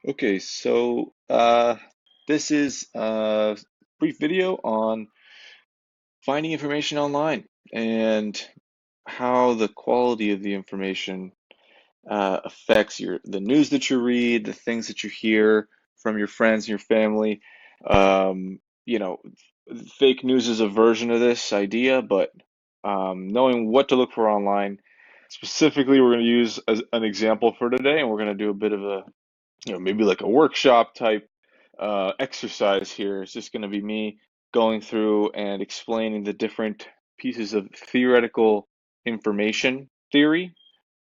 Okay, so this is a brief video on finding information online and how the quality of the information affects the news that you read, the things that you hear from your friends and your family. Um, you know, Fake news is a version of this idea, but knowing what to look for online. Specifically, we're going to use as an example for today, and we're going to do a bit of a maybe like a workshop type exercise here. It's just going to be me going through and explaining the different pieces of theoretical information theory.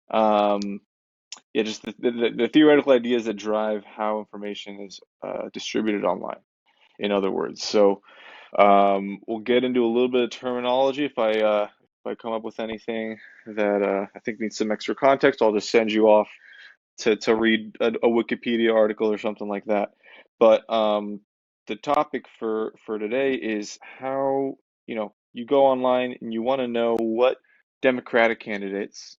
Um, yeah, just the theoretical ideas that drive how information is distributed online, in other words. So we'll get into a little bit of terminology. If I come up with anything that I think needs some extra context, I'll just send you off to read a Wikipedia article or something like that. But the topic for today is how, you go online and you want to know what Democratic candidates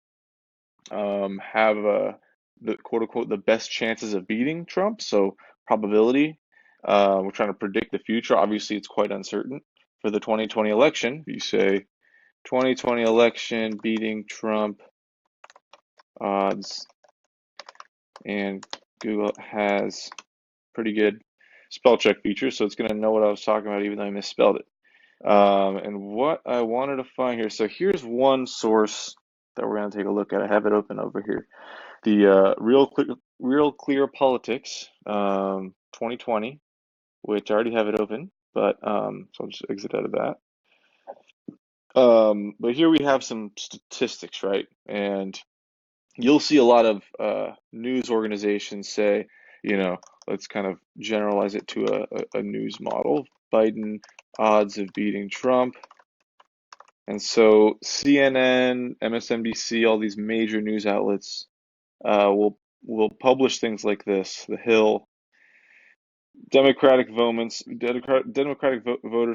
have the quote unquote the best chances of beating Trump. So probability. We're trying to predict the future. Obviously, it's quite uncertain for the 2020 election. You say 2020 election beating Trump odds, and Google has pretty good spell check feature, so it's going to know what I was talking about even though I misspelled it. And what I wanted to find here, so here's one source that we're going to take a look at. I have it open over here. The Real Clear Politics 2020, which I already have it open, but so I'll just exit out of that. But here we have some statistics, right? And you'll see a lot of news organizations say, let's kind of generalize it to a news model. Biden odds of beating Trump. And so CNN, MSNBC, all these major news outlets will publish things like this. The Hill, Democratic voters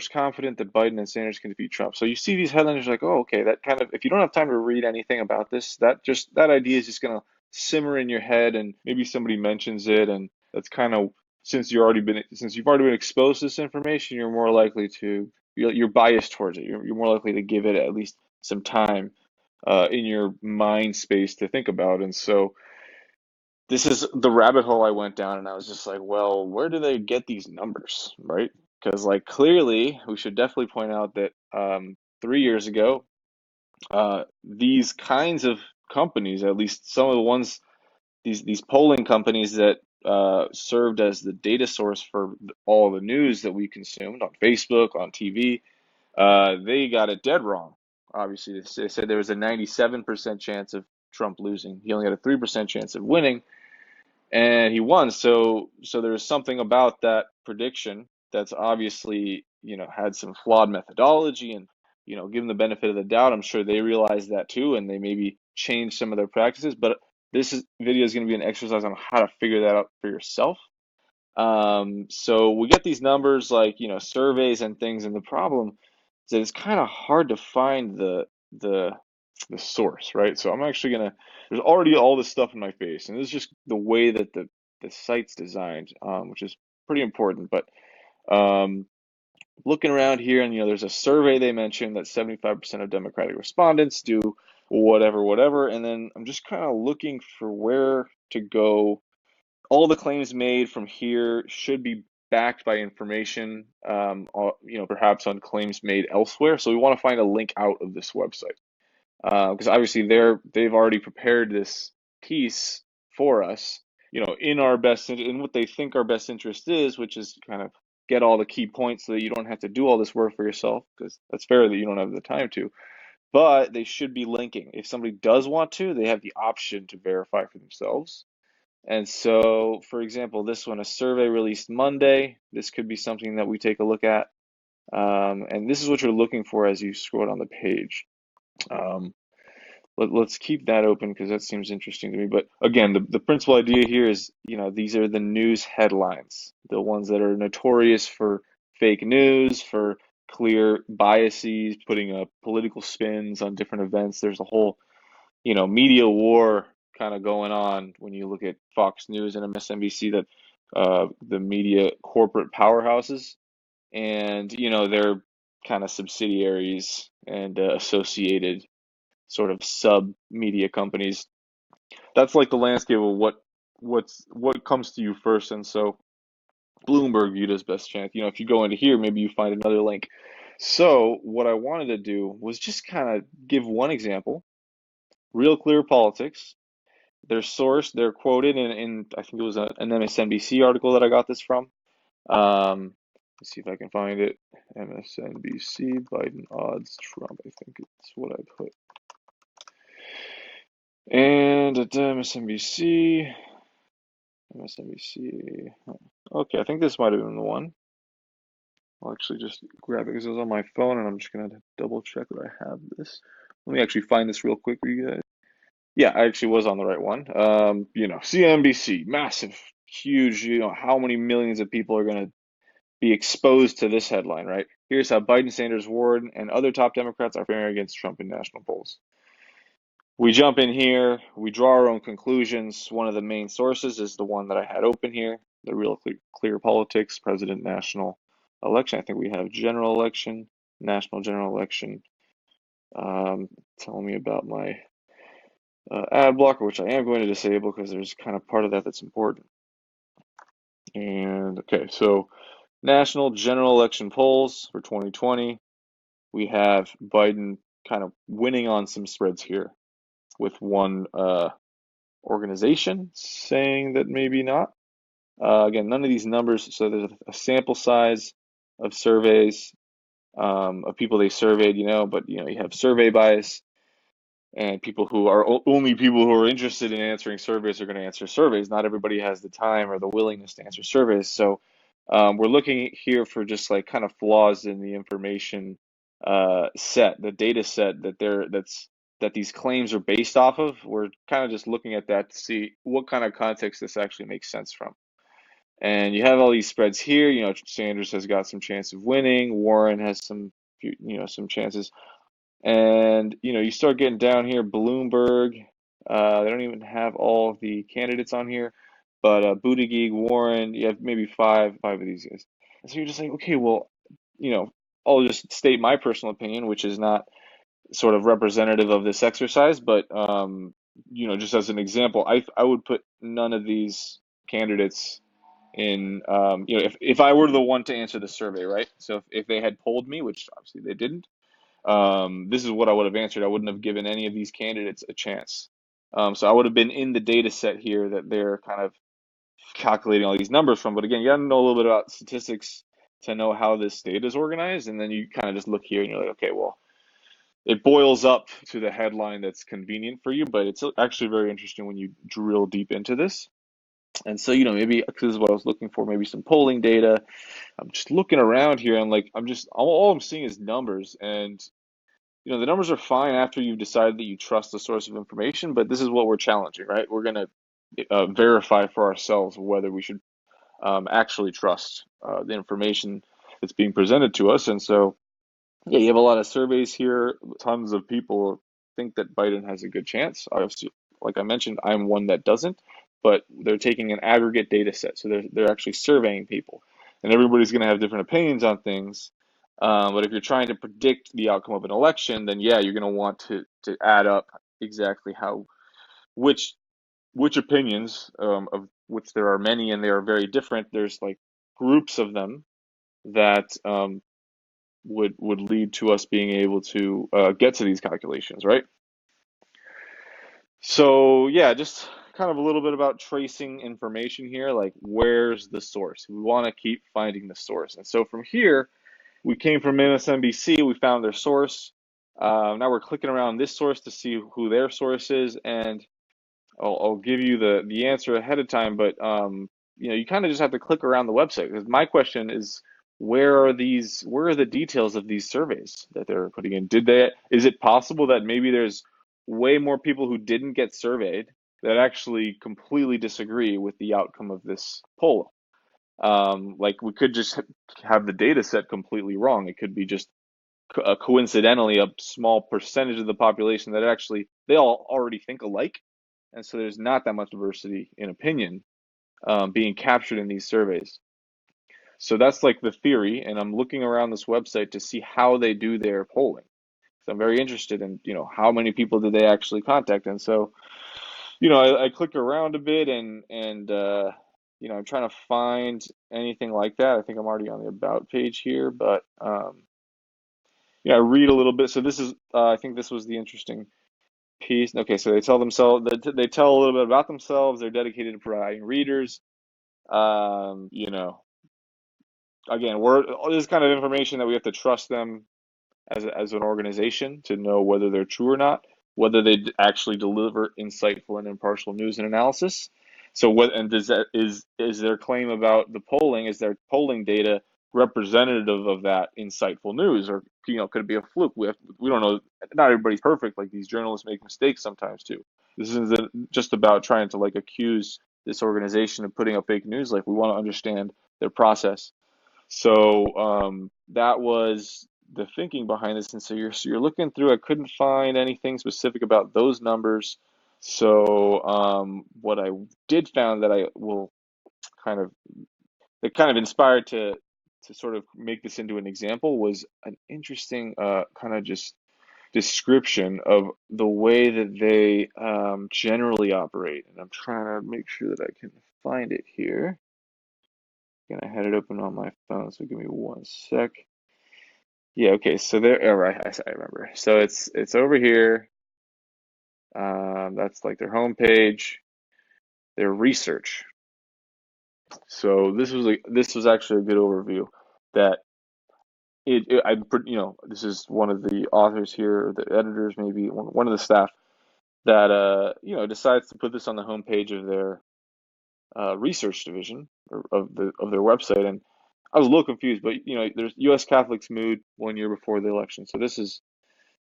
confident that Biden and Sanders can defeat Trump. So you see these headlines, you're like, oh, okay, that kind of, if you don't have time to read anything about this, that idea is just gonna simmer in your head, and maybe somebody mentions it, and that's kind of since you've already been exposed to this information, you're more likely to you're biased towards it. You're more likely to give it at least some time in your mind space to think about, and so this is the rabbit hole I went down, and I was just like, well, where do they get these numbers, right? Because, like, clearly, we should definitely point out that 3 years ago, these kinds of companies, at least some of the ones, these polling companies that served as the data source for all the news that we consumed on Facebook, on TV, they got it dead wrong. Obviously, they said there was a 97% chance of Trump losing. He only had a 3% chance of winning, and he won. So there's something about that prediction that's obviously, had some flawed methodology, and, given the benefit of the doubt, I'm sure they realized that too, and they maybe changed some of their practices. But video is going to be an exercise on how to figure that out for yourself. So we get these numbers like, surveys and things, and the problem is that it's kind of hard to find the the source, right? So I'm actually gonna, there's already all this stuff in my face, and this is just the way that the site's designed, which is pretty important. But um, looking around here, and there's a survey they mentioned that 75% of Democratic respondents do whatever, and then I'm just kind of looking for where to go. All the claims made from here should be backed by information, perhaps on claims made elsewhere. So we want to find a link out of this website, because obviously they've already prepared this piece for us, in our in what they think our best interest is, which is kind of get all the key points so that you don't have to do all this work for yourself, because that's fair that you don't have the time to. But they should be linking. If somebody does want to, they have the option to verify for themselves. And so, for example, this one, a survey released Monday. This could be something that we take a look at. And this is what you're looking for as you scroll down the page. Um, let's keep that open because that seems interesting to me. But again, the principal idea here is, these are the news headlines, the ones that are notorious for fake news, for clear biases, putting political spins on different events. There's a whole, media war kind of going on when you look at Fox News and MSNBC, that the media corporate powerhouses, and they're kind of subsidiaries and associated sort of sub media companies. That's like the landscape of what comes to you first. And so Bloomberg viewed as best chance. If you go into here, maybe you find another link. So what I wanted to do was just kind of give one example. Real Clear Politics. Their source, they're quoted in I think it was an MSNBC article that I got this from. Let's see if I can find it. MSNBC, Biden odds, Trump. I think it's what I put. And at MSNBC, Okay, I think this might have been the one. I'll actually just grab it because it was on my phone, and I'm just gonna double check that I have this. Let me actually find this real quick for you guys. Yeah, I actually was on the right one. CNBC, massive, huge. How many millions of people are gonna be exposed to this headline, right? Here's how Biden, Sanders, Warren, and other top Democrats are faring against Trump in national polls. We jump in here, we draw our own conclusions. One of the main sources is the one that I had open here, the Real Clear Politics, President National Election. I think we have general election, national general election. Telling me about my ad blocker, which I am going to disable because there's kind of part of that that's important. And okay, so national general election polls for 2020, we have Biden kind of winning on some spreads here with one organization saying that maybe not. Again, none of these numbers, so there's a sample size of surveys of people they surveyed, but you have survey bias, and only people who are interested in answering surveys are going to answer surveys. Not everybody has the time or the willingness to answer surveys. So we're looking here for just like kind of flaws in the information set, the data set that these claims are based off of. We're kind of just looking at that to see what kind of context this actually makes sense from. And you have all these spreads here. Sanders has got some chance of winning. Warren has some chances. And you start getting down here, Bloomberg. They don't even have all of the candidates on here, but Buttigieg, Warren. You have maybe five of these guys. And so you're just like, okay, well, I'll just state my personal opinion, which is not sort of representative of this exercise, but just as an example, I would put none of these candidates in. If I were the one to answer the survey, right? So if they had polled me, which obviously they didn't. This is what I would have answered. I wouldn't have given any of these candidates a chance. So I would have been in the data set here that they're kind of calculating all these numbers from. But again, you got to know a little bit about statistics to know how this data is organized. And then you kind of just look here and you're like, okay, well, it boils up to the headline that's convenient for you, but it's actually very interesting when you drill deep into this. And so, maybe this is what I was looking for, maybe some polling data. I'm just looking around here and like, all I'm seeing is numbers. And the numbers are fine after you've decided that you trust the source of information, but this is what we're challenging, right? We're going to verify for ourselves whether we should actually trust the information that's being presented to us. And so, yeah, you have a lot of surveys here. Tons of people think that Biden has a good chance. Obviously, like I mentioned, I'm one that doesn't, but they're taking an aggregate data set. So they're actually surveying people, and everybody's going to have different opinions on things. But if you're trying to predict the outcome of an election, then yeah, you're going to want to add up exactly which opinions, of which there are many and they are very different. There's like groups of them that would lead to us being able to get to these calculations, right? So yeah, just kind of a little bit about tracing information here, like where's the source? We want to keep finding the source. And so from here, we came from MSNBC, we found their source. Now we're clicking around this source to see who their source is, and I'll give you the answer ahead of time, but you kind of just have to click around the website. Because my question is, where are the details of these surveys that they're putting in? Is it possible that maybe there's way more people who didn't get surveyed that actually completely disagree with the outcome of this poll? Like we could just have the data set completely wrong. It could be just coincidentally a small percentage of the population that actually they all already think alike, and so there's not that much diversity in opinion being captured in these surveys. So that's like the theory, and I'm looking around this website to see how they do their polling. So I'm very interested in, how many people did they actually contact, and so, I click around a bit and I'm trying to find anything like that. I think I'm already on the about page here, but I read a little bit. So this is, I think this was the interesting piece. Okay, so they tell themselves, they tell a little bit about themselves. They're dedicated to providing readers. Um, you know, Again, this is kind of information that we have to trust them as an organization to know whether they're true or not, whether they actually deliver insightful and impartial news and analysis. So what and does that is their claim about the polling, is their polling data representative of that insightful news, or could it be a fluke? We don't know. Not everybody's perfect. Like, these journalists make mistakes sometimes too. This isn't just about trying to like accuse this organization of putting up fake news. Like, we want to understand their process. So that was the thinking behind this. And so you're looking through. I couldn't find anything specific about those numbers. So what I did found that I will kind of that kind of inspired to sort of make this into an example was an interesting kind of just description of the way that they generally operate. And I'm trying to make sure that I can find it here. And I had it open on my phone, so give me one sec. Yeah, okay, so there, oh, right, I remember. So it's over here. That's like their homepage, their research. So this was actually a good overview that this is one of the authors here, the editors, maybe one of the staff that decides to put this on the homepage of their research division of their website. And I was a little confused, but there's U.S. Catholics mood 1 year before the election. So this is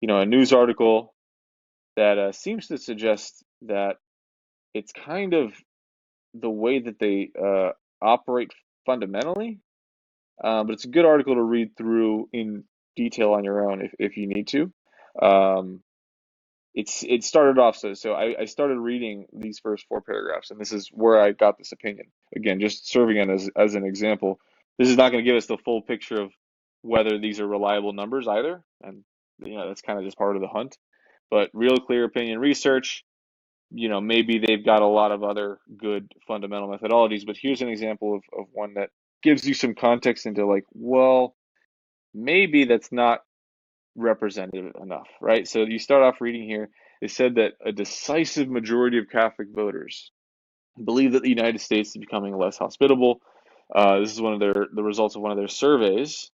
a news article that seems to suggest that it's kind of the way that they operate fundamentally. But it's a good article to read through in detail on your own if you need to. Um, it started off so I started reading these first four paragraphs, and this is where I got this opinion. Again, just serving it as an example. This is not going to give us the full picture of whether these are reliable numbers either, and that's kind of just part of the hunt. But real clear opinion research, maybe they've got a lot of other good fundamental methodologies, but here's an example of one that gives you some context into, like, well, maybe that's not representative enough, right? So you start off reading here. It said that a decisive majority of Catholic voters believe that the United States is becoming less hospitable. This is the results of one of their surveys,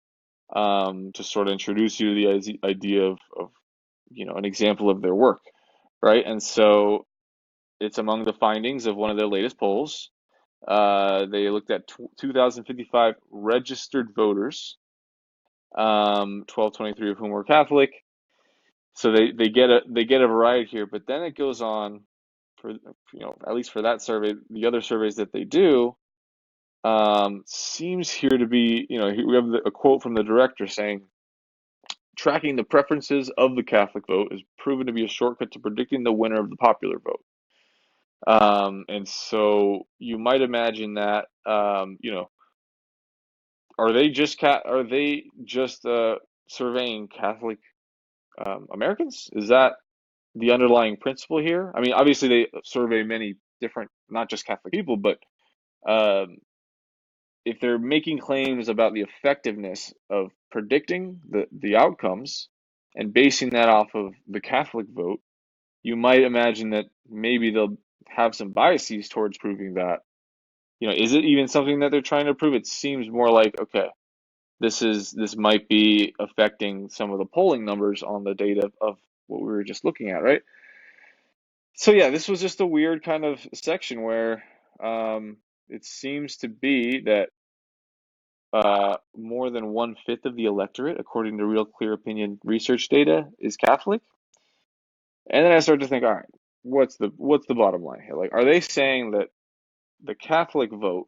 to sort of introduce you to the idea of an example of their work, right? And so it's among the findings of one of their latest polls. They looked at 2,055 registered voters, 1,223 of whom were Catholic. So they get a variety here, but then it goes on for at least for that survey. The other surveys that they do seems here to be, we have a quote from the director saying, "Tracking the preferences of the Catholic vote is proven to be a shortcut to predicting the winner of the popular vote." And so you might imagine that, are they just surveying Catholic Americans? Is that the underlying principle here? I mean, obviously they survey many different, not just Catholic people, but um, if they're making claims about the effectiveness of predicting the outcomes and basing that off of the Catholic vote, you might imagine that maybe they'll have some biases towards proving that. Is it even something that they're trying to prove? It seems more like, okay, this might be affecting some of the polling numbers on the data of what we were just looking at, right? So yeah, this was just a weird kind of section where it seems to be that more than 1/5 of the electorate, according to Real Clear Opinion research data, is Catholic. And then I started to think, all right, what's the bottom line here? Like, are they saying that the Catholic vote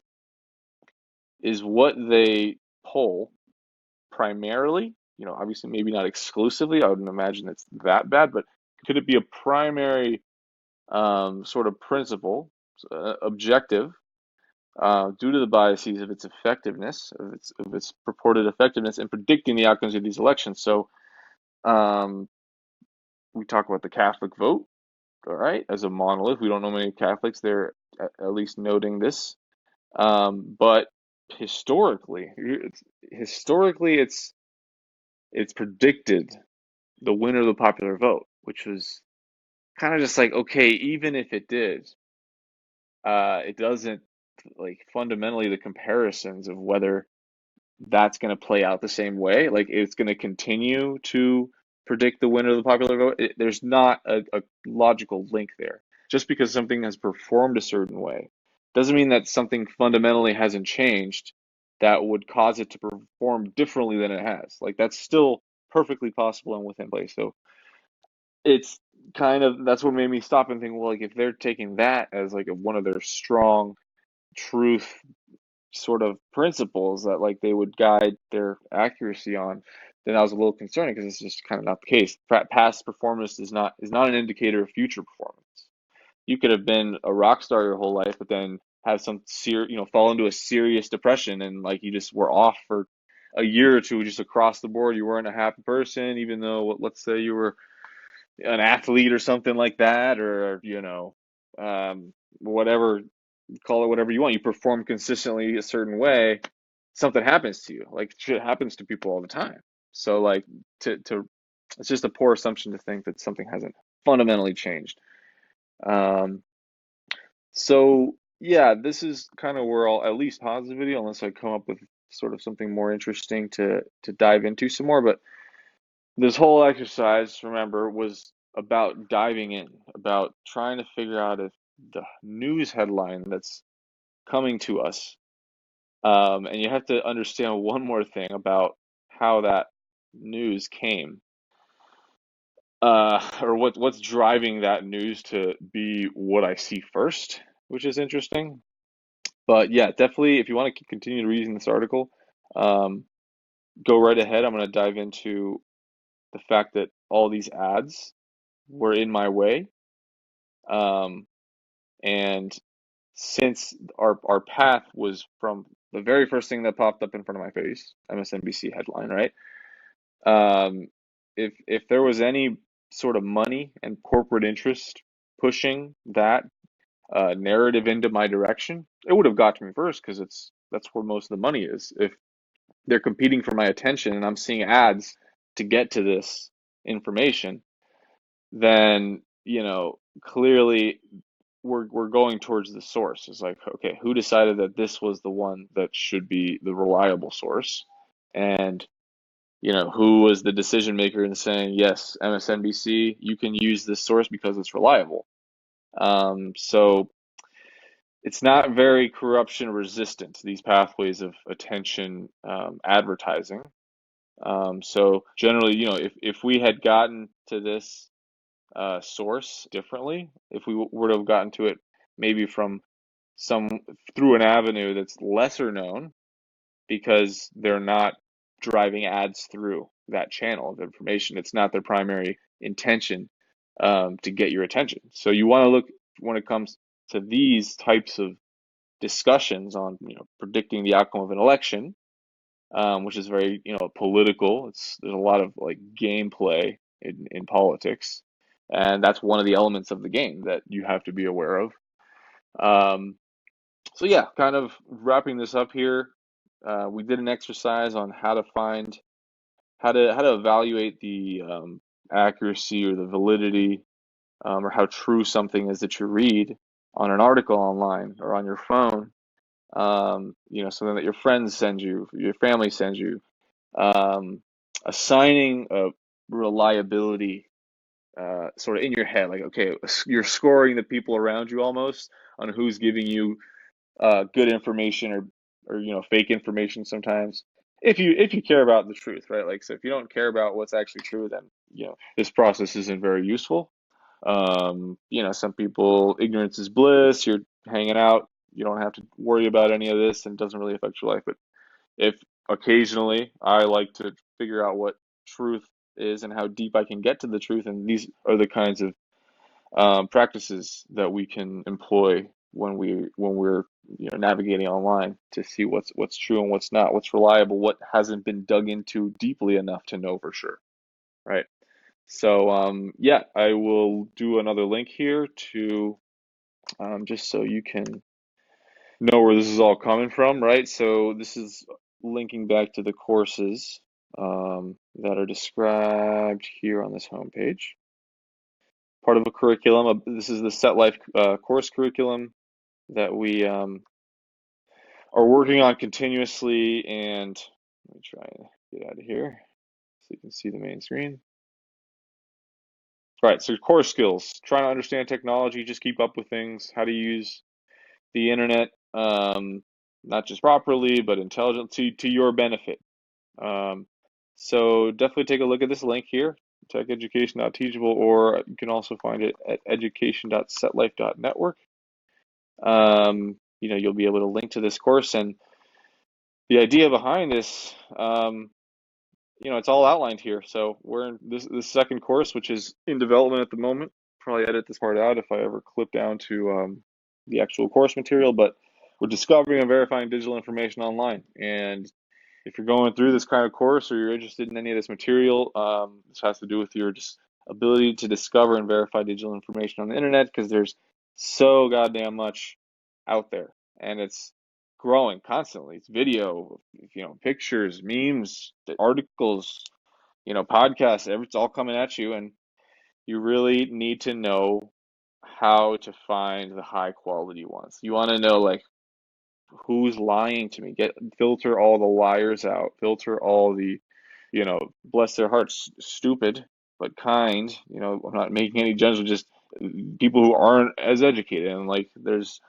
is what they poll primarily? Obviously, maybe not exclusively. I wouldn't imagine it's that bad, but could it be a primary sort of principle, objective, due to the biases of its effectiveness, of its purported effectiveness in predicting the outcomes of these elections. So um, we talk about the Catholic vote, all right, as a monolith. We don't know many Catholics. They're at least noting this. But historically, historically, it's predicted the winner of the popular vote, which was kind of just like, okay, even if it did, it doesn't, like, fundamentally, the comparisons of whether that's going to play out the same way, like it's going to continue to predict the winner of the popular vote. There's not a logical link there. Just because something has performed a certain way doesn't mean that something fundamentally hasn't changed that would cause it to perform differently than it has. Like, that's still perfectly possible and within place. So it's kind of, that's what made me stop and think, well, like, if they're taking that as like one of their strong truth sort of principles that, like, they would guide their accuracy on, then I was a little concerning, because it's just kind of not the case. Past performance is not an indicator of future performance. You could have been a rock star your whole life, but then have fall into a serious depression, and like you just were off for a year or two, just across the board. You weren't a happy person, even though, let's say, you were an athlete or something like that, or whatever, call it whatever you want. You perform consistently a certain way, something happens to you. Like, shit happens to people all the time. So, like, to it's just a poor assumption to think that something hasn't fundamentally changed. Um, so yeah, this is kind of where I'll at least pause the video, unless I come up with sort of something more interesting to dive into some more. But this whole exercise, remember, was about diving in, about trying to figure out if the news headline that's coming to us, and you have to understand one more thing about how that news came, or what's driving that news to be what I see first, which is interesting. But yeah, definitely, if you want to continue reading this article, um, go right ahead. I'm going to dive into the fact that all these ads were in my way. Um, and since our path was from the very first thing that popped up in front of my face, MSNBC headline, right? Um, if there was any sort of money and corporate interest pushing that narrative into my direction, it would have got to me first, because that's where most of the money is. If they're competing for my attention and I'm seeing ads to get to this information, then clearly we're going towards the source. It's like, okay, who decided that this was the one that should be the reliable source? And who was the decision maker in saying, yes, MSNBC, you can use this source because it's reliable? So it's not very corruption resistant, these pathways of attention advertising. So generally, if we had gotten to this source differently, if we were to have gotten to it maybe from some through an avenue that's lesser known, because they're not driving ads through that channel of information. It's not their primary intention to get your attention. So you want to look, when it comes to these types of discussions on predicting the outcome of an election, which is very political. There's a lot of, like, gameplay in politics, and that's one of the elements of the game that you have to be aware of. Um, so yeah, kind of wrapping this up here. We did an exercise on how to find how to evaluate the accuracy or the validity, or how true something is that you read on an article online or on your phone. Something that your friends send you, your family sends you. Assigning a reliability, sort of in your head, like, okay, you're scoring the people around you almost on who's giving you good information, or fake information sometimes, if you care about the truth, right? Like, so if you don't care about what's actually true, then this process isn't very useful. Some people, ignorance is bliss. You're hanging out, you don't have to worry about any of this, and it doesn't really affect your life. But if occasionally I like to figure out what truth is and how deep I can get to the truth, and these are the kinds of practices that we can employ when we're navigating online to see what's true and what's not, what's reliable, what hasn't been dug into deeply enough to know for sure, right? So yeah, I will do another link here to just so you can know where this is all coming from, right? So this is linking back to the courses that are described here on this homepage. Part of a curriculum. This is the SetLife course curriculum that we are working on continuously. And let me try and get out of here so you can see the main screen. All right, so core skills, trying to understand technology, just keep up with things, how to use the internet, not just properly, but intelligently to your benefit. Um, so definitely take a look at this link here, techeducation.teachable, or you can also find it at education.setlife.network. You'll be able to link to this course, and the idea behind this, it's all outlined here. So we're in this second course, which is in development at the moment. Probably edit this part out if I ever clip down to the actual course material, but we're discovering and verifying digital information online. And if you're going through this kind of course or you're interested in any of this material, this has to do with your just ability to discover and verify digital information on the internet, because there's so goddamn much out there, and it's growing constantly. It's video, pictures, memes, articles, podcasts, it's all coming at you, and you really need to know how to find the high quality ones. You want to know, like, who's lying to me. Filter all the liars out. Filter all the, bless their hearts, stupid but kind. I'm not making any judgment, just people who aren't as educated. And like, there's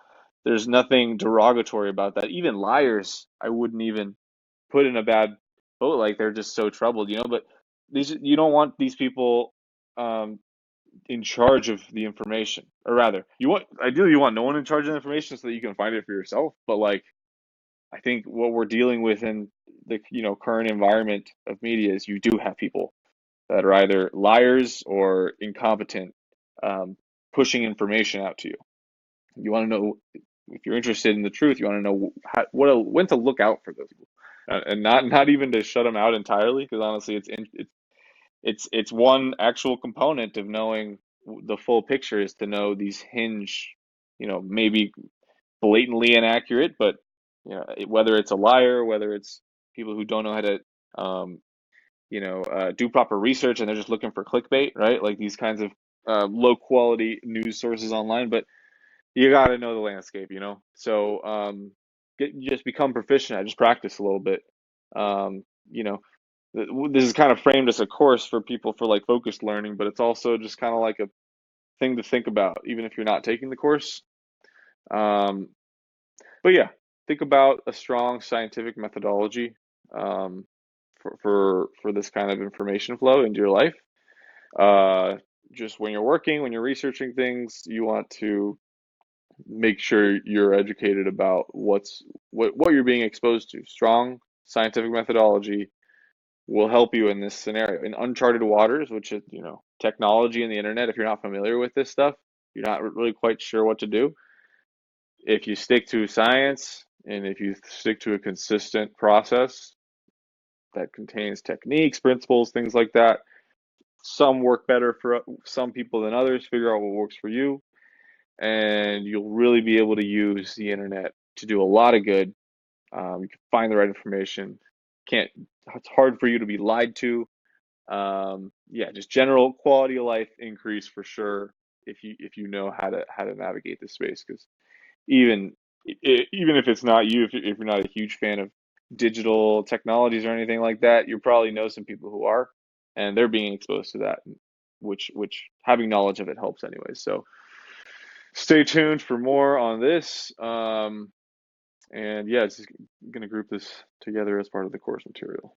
nothing derogatory about that. Even liars, I wouldn't even put in a bad boat. Like, they're just so troubled. But you don't want these people in charge of the information, or rather, ideally you want no one in charge of the information so that you can find it for yourself. But like, I think what we're dealing with in the current environment of media is you do have people that are either liars or incompetent, pushing information out to you. You want to know, if you're interested in the truth, you want to know when to look out for those people, and not even to shut them out entirely, because honestly, it's one actual component of knowing the full picture is to know these maybe blatantly inaccurate, but whether it's a liar, whether it's people who don't know how to do proper research and they're just looking for clickbait, right? Like these kinds of low quality news sources online. But you got to know the landscape, so just become proficient. I just practice a little bit. um, you know this is kind of framed as a course for people for like focused learning, but it's also just kind of like a thing to think about even if you're not taking the course. um, but yeah, think about a strong scientific methodology, um, for this kind of information flow into your life. Uh, just when you're working, when you're researching things, you want to make sure you're educated about what you're being exposed to. Strong scientific methodology will help you in this scenario. In uncharted waters, which is, technology and the internet, if you're not familiar with this stuff, you're not really quite sure what to do. If you stick to science and if you stick to a consistent process that contains techniques, principles, things like that, some work better for some people than others. Figure out what works for you, and you'll really be able to use the internet to do a lot of good. You can find the right information. Can't It's hard for you to be lied to. Yeah, just general quality of life increase for sure if you know how to navigate this space. Because even even if it's not you, if you're not a huge fan of digital technologies or anything like that, you probably know some people who are, and they're being exposed to that, which having knowledge of it helps anyways. So stay tuned for more on this. And yeah, it's just gonna group this together as part of the course material.